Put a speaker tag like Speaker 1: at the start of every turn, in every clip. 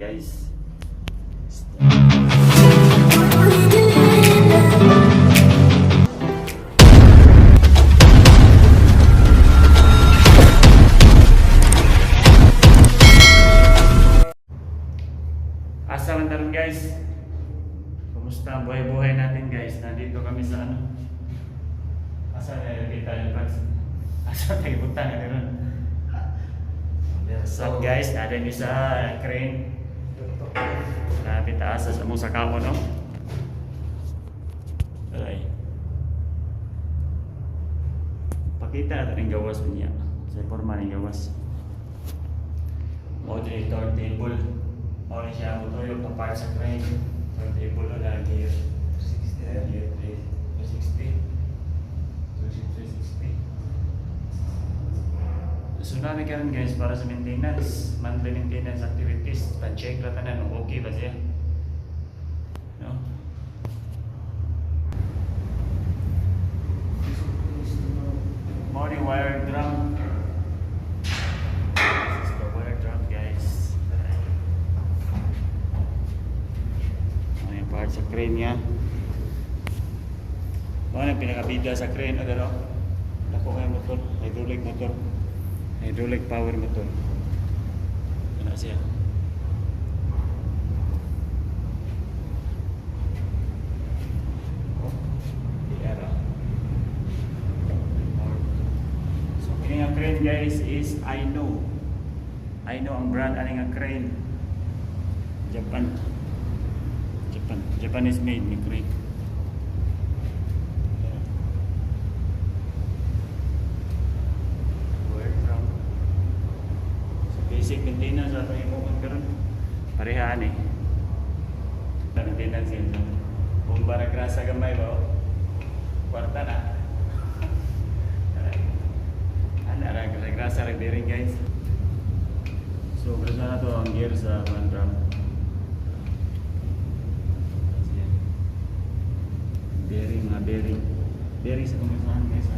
Speaker 1: guys. Asa man taron guys? Kumusta ang buhay-buhay natin guys? Nandito kami sa ano? Asa na kita yung pag... Asa tayo butang na rin? So guys, ada ni sa crane. Nabi taas sa mo sa kamo no. Alay. Pakita natin ang gawas niya. Sa forma ng gawas. Moderator table. Mao ni siya mo toyo ng part sa crane. Table na lagi. 360. So namin karon guys para sa maintenance, monthly maintenance activities, pan-check lang tanan kung okay ba siya. No? Morning wire drum. This is the wire drum guys. Ano yung part sa crane niya. Ano yung pinakabida sa crane? Ano? Lako kayo motor, hydraulic motor. Hydraulic power motor. Ano siya? Oh, era. So, ini nga crane guys is Aino. Aino ang brand ani nga crane. Japanese made ni crane. Basic maintenance ato yung mukha karon. Parehaan eh. Maintenance yun. Bomba na grasa gamay ba? Kwarta na. Ana ra grasa ra bearing guys. So grasa na to ang gear sa one drum. Bearing mga bearing. Bearing sa kumasahan guys.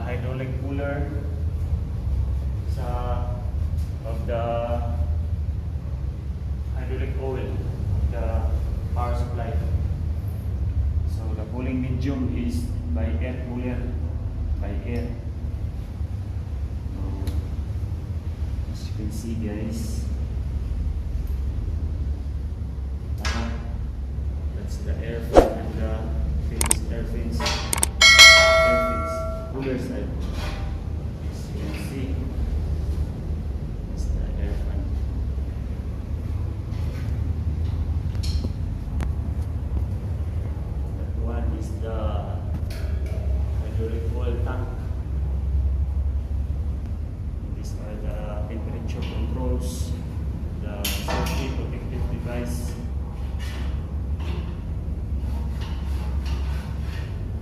Speaker 1: Hydraulic cooler sa of the hydraulic oil, the power supply. So the cooling medium is by air cooler, by air. So, as you can see guys, that's the air fan and the fins, air fins. Cooler side. As you can see, it's the air fan. That one is the hydraulic oil tank. And these are the temperature controls, the safety protective device.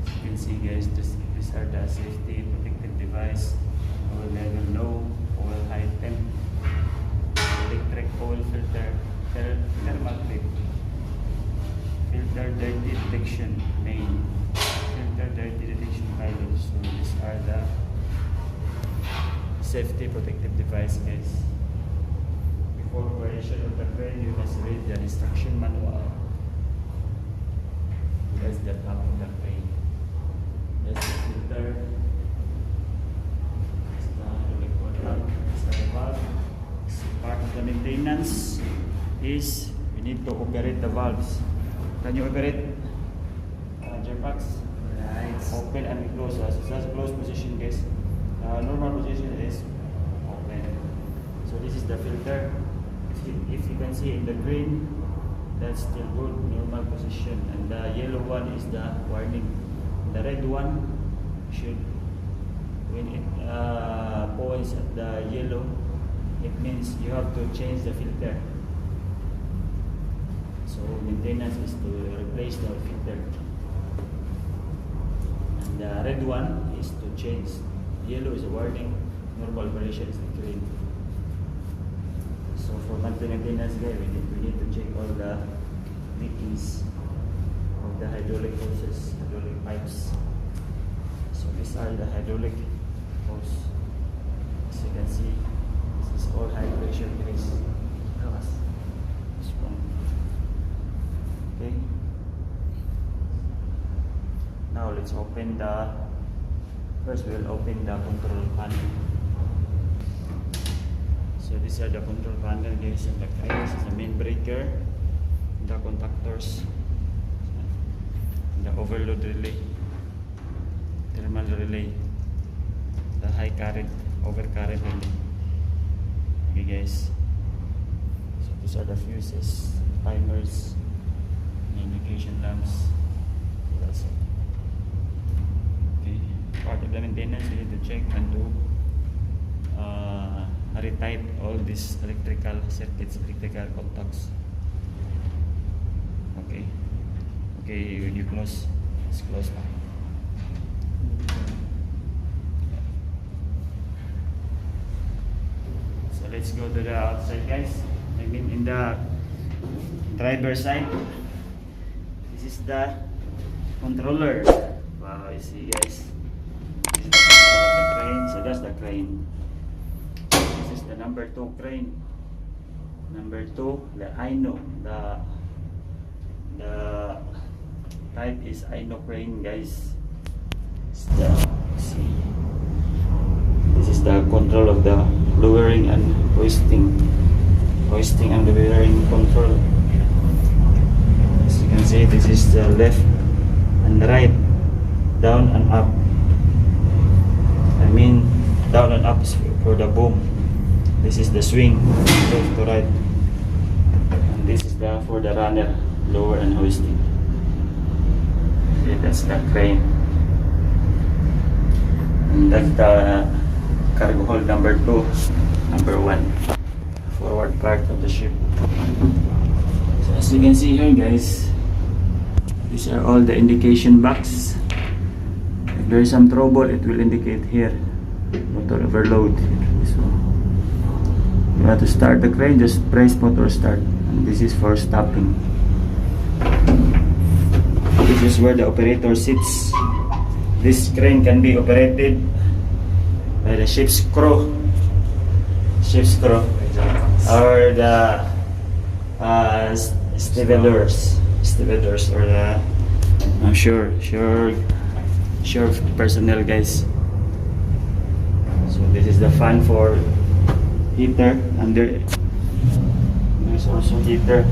Speaker 1: As you can see guys, these are the safety protective device. Oil level low, oil high temp, electric oil filter, thermal clip, filter dirty detection main, filter dirty detection pilot. So these are the safety protective device guys. Before operation of the crane, you must read the instruction manual. That's the top of the crane. That's the filter. That's the liquid tank. That's the valve. So part of the maintenance is we need to operate the valves. Can you operate J-Packs? Right. Open and close. So that's close position guys. Normal position is open. So this is the filter. If you can see in the green, that's still good, normal position. And the yellow one is the warning. The red one should, when it points at the yellow, it means you have to change the filter. So maintenance is to replace the filter. And the red one is to change. Yellow is a warning, normal operation is the green. So for the maintenance guy, we need to check all the leakings of the hydraulic hoses, hydraulic pipes. So these are the hydraulic hose. As you can see, this is all high pressure guys. This one. Okay. Now let's open the, first we'll open the control panel. So these are the control panel guys, and the crane is the main breaker, the contactors, the overload relay, thermal relay, the high current, overcurrent relay. Okay guys, so these are the fuses, timers, indication lamps. That's it. Okay, part of the maintenance, we need to check and do retight all these electrical circuits, electrical contacts. Okay, okay, you close, it's closed now. So let's go to the outside guys. I mean in the driver side. This is the controller. Wow, you see guys, this is the control of the crane. So that's the crane. This is the number 2 crane. Number 2, the Aino. The type is Aino crane guys. See, this is the control of the lowering and hoisting and lowering control. As you can see, this is the left and right, down and up. I mean down and up is for the boom. This is the swing, left to right, and this is the for the runner, lower and hoisting. Okay, that's the crane, and that's the cargo hold number 2, number 1, forward part of the ship. So as you can see here guys, these are all the indication box. If there is some trouble, it will indicate here, motor overload. So you have to start the crane, just press motor start, and this is for stopping. This is where the operator sits. This crane can be operated by the ship's crew, or the stevedores, or the sure personnel guys. So this is the fan for heater, and there's also heater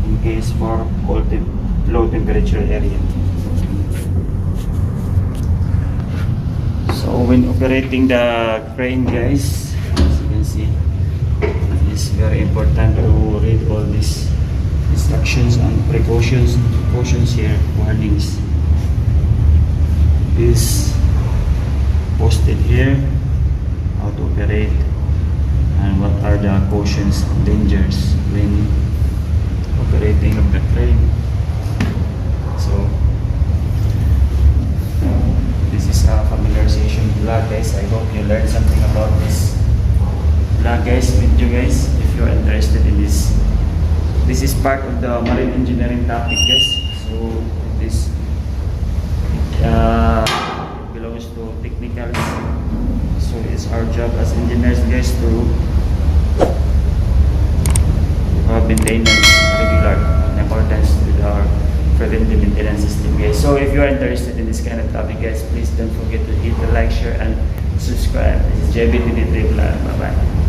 Speaker 1: in case for low temperature area. So when operating the crane guys, as you can see, it's very important to read all these instructions and precautions here, warnings is posted here, how to operate, and what are the cautions and dangers when operating of the crane. So this is a familiarization vlog guys. I hope you learned something about this vlog guys, video guys. If you're interested in this, this is part of the marine engineering topic guys. So this belongs to technicals. So it's our job as engineers guys to maintenance regular in accordance with our preventive maintenance system guys. So if you are interested in this kind of topic guys, please don't forget to hit the like, share and subscribe. This is JBTV3 Vlog. Bye bye.